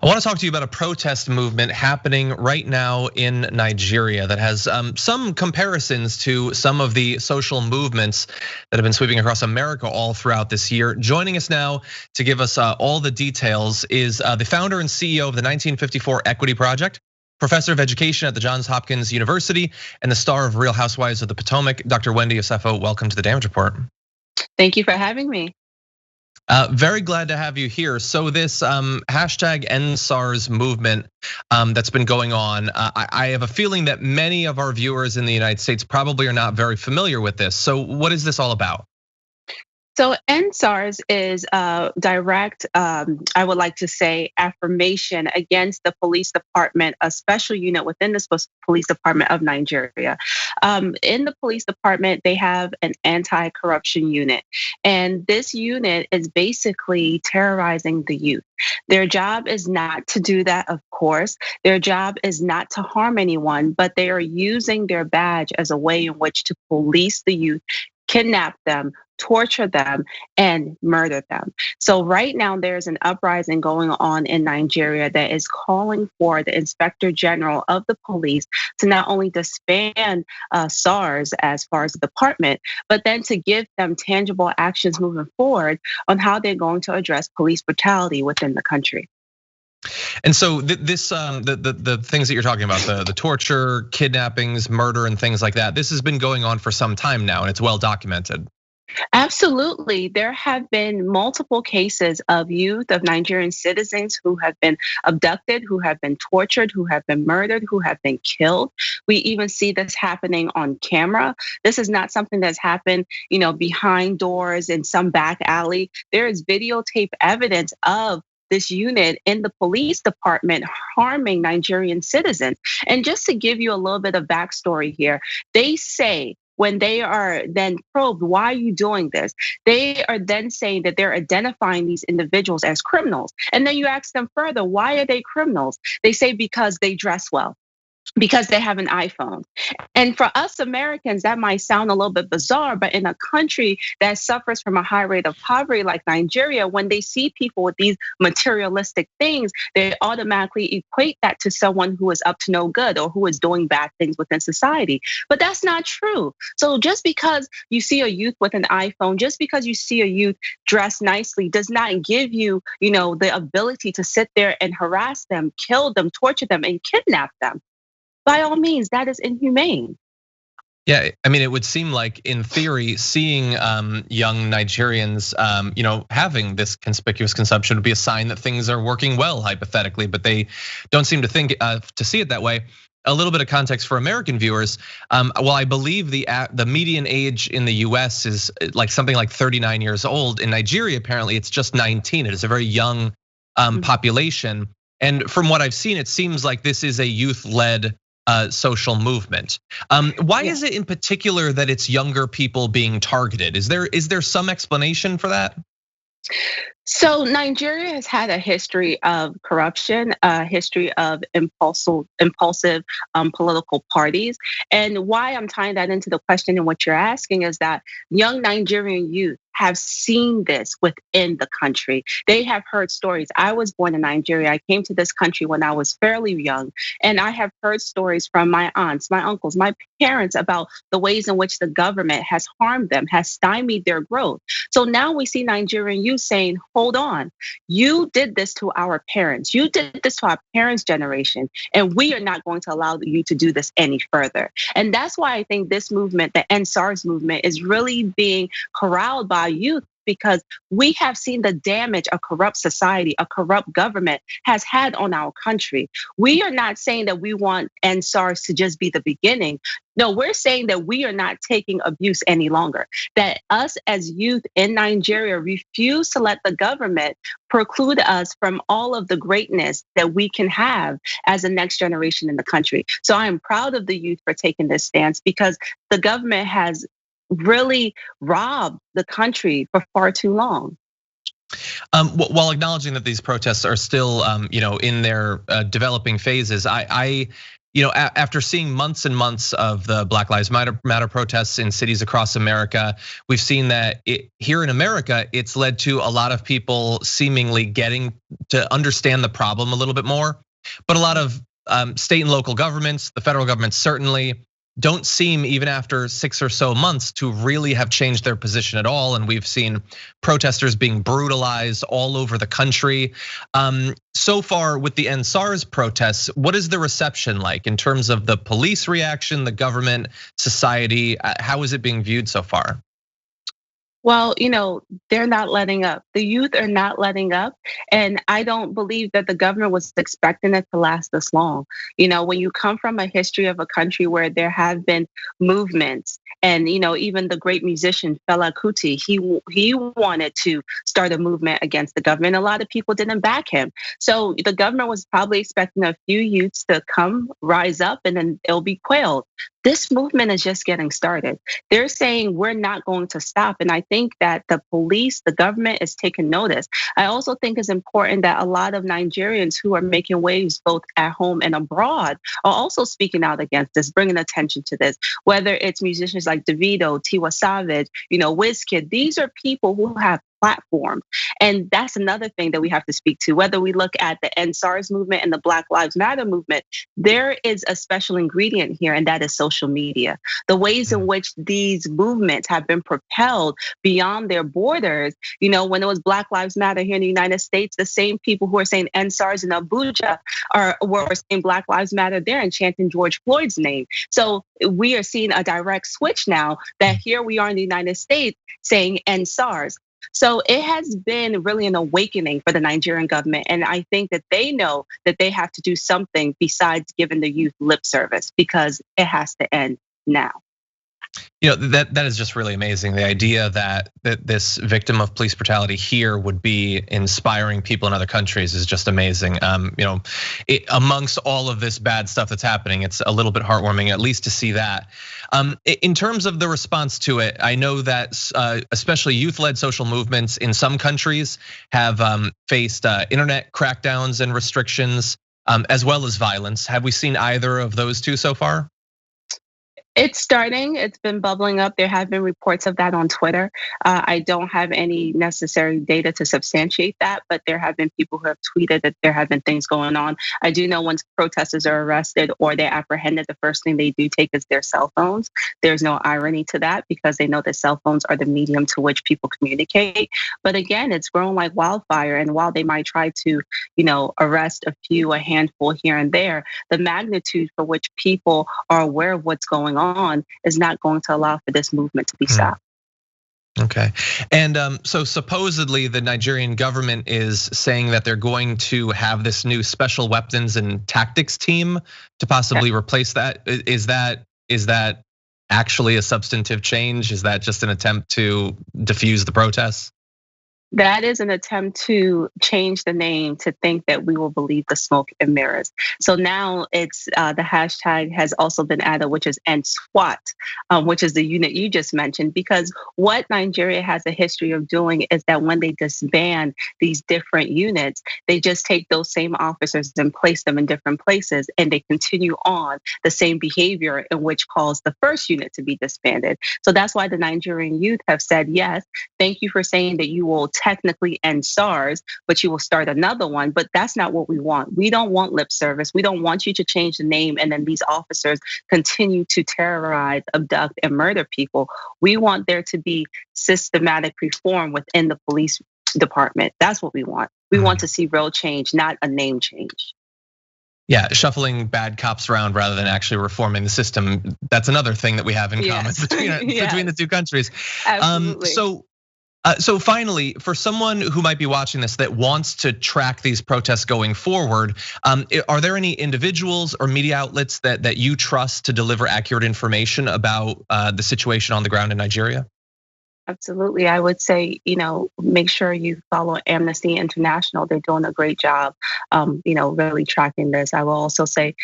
I want to talk to you about a protest movement happening right now in Nigeria that has some comparisons to some of the social movements that have been sweeping across America all throughout this year. Joining us now to give us all the details is the founder and CEO of the 1954 Equity Project, professor of education at the Johns Hopkins University, and the star of Real Housewives of the Potomac, Dr. Wendy Osefo. Welcome to the Damage Report. Thank you for having me. Very glad to have you here. So this hashtag EndSARS movement that's been going on, I have a feeling that many of our viewers in the United States probably are not very familiar with this. So what is this all about? So EndSARS is a direct, I would like to say, affirmation against the police department, a special unit within the police department of Nigeria. In the police department, they have an anti-corruption unit. And this unit is basically terrorizing the youth. Their job is not to do that, of course. Their job is not to harm anyone, but they are using their badge as a way in which to police the youth, kidnap them, torture them, and murder them. So right now there's an uprising going on in Nigeria that is calling for the Inspector General of the police to not only disband SARS as far as the department, but then to give them tangible actions moving forward on how they're going to address police brutality within the country. And so this, the things that you're talking about, the torture, kidnappings, murder, and things like that, this has been going on for some time now, and it's well documented. Absolutely. There have been multiple cases of youth, of Nigerian citizens who have been abducted, who have been tortured, who have been murdered, who have been killed. We even see this happening on camera. This is not something that's happened, behind doors in some back alley. There is videotape evidence of this unit in the police department harming Nigerian citizens. And just to give you a little bit of backstory here, they say, when they are then probed, why are you doing this? They are then saying that they're identifying these individuals as criminals. And then you ask them further, why are they criminals? They say because they dress well, because they have an iPhone. And for us Americans, that might sound a little bit bizarre, but in a country that suffers from a high rate of poverty like Nigeria, when they see people with these materialistic things, they automatically equate that to someone who is up to no good or who is doing bad things within society. But that's not true. So just because you see a youth with an iPhone, just because you see a youth dressed nicely does not give you, the ability to sit there and harass them, kill them, torture them, and kidnap them. By all means, that is inhumane. Yeah, I mean, it would seem like, in theory, seeing young Nigerians, having this conspicuous consumption would be a sign that things are working well, hypothetically, but they don't seem to think to see it that way. A little bit of context for American viewers. Well, I believe the median age in the US is like something like 39 years old. In Nigeria, apparently, it's just 19. It is a very young population, and from what I've seen, it seems like this is a youth-led social movement. Why is it in particular that it's younger people being targeted? Is there some explanation for that? So Nigeria has had a history of corruption, a history of impulsive political parties. And why I'm tying that into the question and what you're asking is that young Nigerian youth have seen this within the country. They have heard stories. I was born in Nigeria. I came to this country when I was fairly young. And I have heard stories from my aunts, my uncles, my parents about the ways in which the government has harmed them, has stymied their growth. So now we see Nigerian youth saying, hold on, you did this to our parents. You did this to our parents' generation. And we are not going to allow you to do this any further. And that's why I think this movement, the EndSARS movement, is really being corralled by youth, because we have seen the damage a corrupt society, a corrupt government has had on our country. We are not saying that we want EndSARS to just be the beginning. No, we're saying that we are not taking abuse any longer. That us as youth in Nigeria refuse to let the government preclude us from all of the greatness that we can have as the next generation in the country. So I am proud of the youth for taking this stance, because the government has really robbed the country for far too long. While acknowledging that these protests are still, in their developing phases, I after seeing months and months of the Black Lives Matter protests in cities across America, we've seen that here in America, it's led to a lot of people seemingly getting to understand the problem a little bit more. But a lot of state and local governments, the federal government certainly, don't seem, even after 6 or so months, to really have changed their position at all. And we've seen protesters being brutalized all over the country. So far with the EndSARS protests, what is the reception like in terms of the police reaction, the government, society? How is it being viewed so far? Well, they're not letting up. The youth are not letting up. And I don't believe that the government was expecting it to last this long. When you come from a history of a country where there have been movements, and even the great musician Fela Kuti, he wanted to start a movement against the government. A lot of people didn't back him. So the government was probably expecting a few youths to come, rise up, and then it'll be quelled. This movement is just getting started. They're saying we're not going to stop. And I think that the police, the government is taking notice. I also think it's important that a lot of Nigerians who are making waves both at home and abroad are also speaking out against this, bringing attention to this. Whether it's musicians like Davido, Tiwa Savage, Wizkid, these are people who have platforms. And that's another thing that we have to speak to. Whether we look at the EndSARS movement and the Black Lives Matter movement, there is a special ingredient here, and that is social media. The ways in which these movements have been propelled beyond their borders. When it was Black Lives Matter here in the United States, the same people who are saying EndSARS in Abuja were saying Black Lives Matter there and chanting George Floyd's name. So we are seeing a direct switch now that here we are in the United States saying EndSARS. So it has been really an awakening for the Nigerian government. And I think that they know that they have to do something besides giving the youth lip service, because it has to end now. That is just really amazing. The idea that this victim of police brutality here would be inspiring people in other countries is just amazing. Amongst all of this bad stuff that's happening, it's a little bit heartwarming, at least to see that. In terms of the response to it, I know that especially youth-led social movements in some countries have faced internet crackdowns and restrictions, as well as violence. Have we seen either of those two so far? It's starting. It's been bubbling up. There have been reports of that on Twitter. I don't have any necessary data to substantiate that, but there have been people who have tweeted that there have been things going on. I do know once protesters are arrested or they're apprehended, the first thing they do take is their cell phones. There's no irony to that because they know that cell phones are the medium to which people communicate. But again, it's grown like wildfire. And while they might try to, arrest a handful here and there, the magnitude for which people are aware of what's going on is not going to allow for this movement to be stopped. Okay, and so supposedly the Nigerian government is saying that they're going to have this new special weapons and tactics team to possibly replace that. Is that actually a substantive change? Is that just an attempt to diffuse the protests? That is an attempt to change the name to think that we will believe the smoke and mirrors. So now it's the hashtag has also been added, which is EndSWAT, which is the unit you just mentioned. Because what Nigeria has a history of doing is that when they disband these different units, they just take those same officers and place them in different places, and they continue on the same behavior in which caused the first unit to be disbanded. So that's why the Nigerian youth have said, yes, thank you for saying that you will technically end SARS, but you will start another one. But that's not what we want. We don't want lip service. We don't want you to change the name and then these officers continue to terrorize, abduct, and murder people. We want there to be systematic reform within the police department. That's what we want. We want to see real change, not a name change. Yeah, shuffling bad cops around rather than actually reforming the system. That's another thing that we have in common between the two countries. Absolutely. So finally, for someone who might be watching this that wants to track these protests going forward, are there any individuals or media outlets that you trust to deliver accurate information about the situation on the ground in Nigeria? Absolutely. I would say, make sure you follow Amnesty International. They're doing a great job, really tracking this. I will also say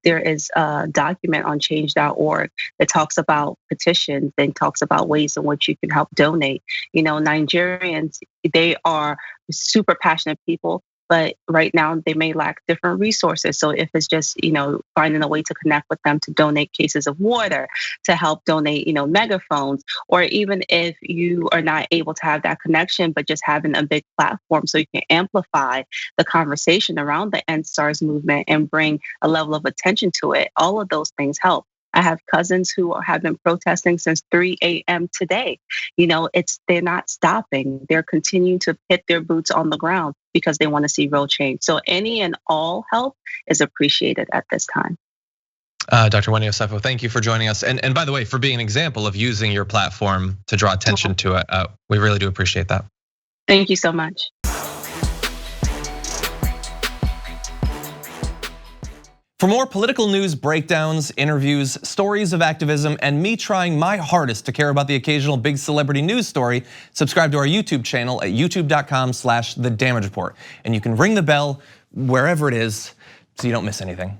there is a document on change.org that talks about petitions and talks about ways in which you can help donate. Nigerians, they are super passionate people. but right now they may lack different resources. So if it's just, finding a way to connect with them to donate cases of water, to help donate, megaphones, or even if you are not able to have that connection, but just having a big platform so you can amplify the conversation around the EndSARS movement and bring a level of attention to it, all of those things help. I have cousins who have been protesting since 3 a.m. today. They're not stopping. They're continuing to hit their boots on the ground because they want to see real change. So any and all help is appreciated at this time. Dr. Wendy Osefo, thank you for joining us. And by the way, for being an example of using your platform to draw attention to it. We really do appreciate that. Thank you so much. For more political news, breakdowns, interviews, stories of activism, and me trying my hardest to care about the occasional big celebrity news story, subscribe to our YouTube channel at youtube.com/The Damage Report. And you can ring the bell wherever it is so you don't miss anything.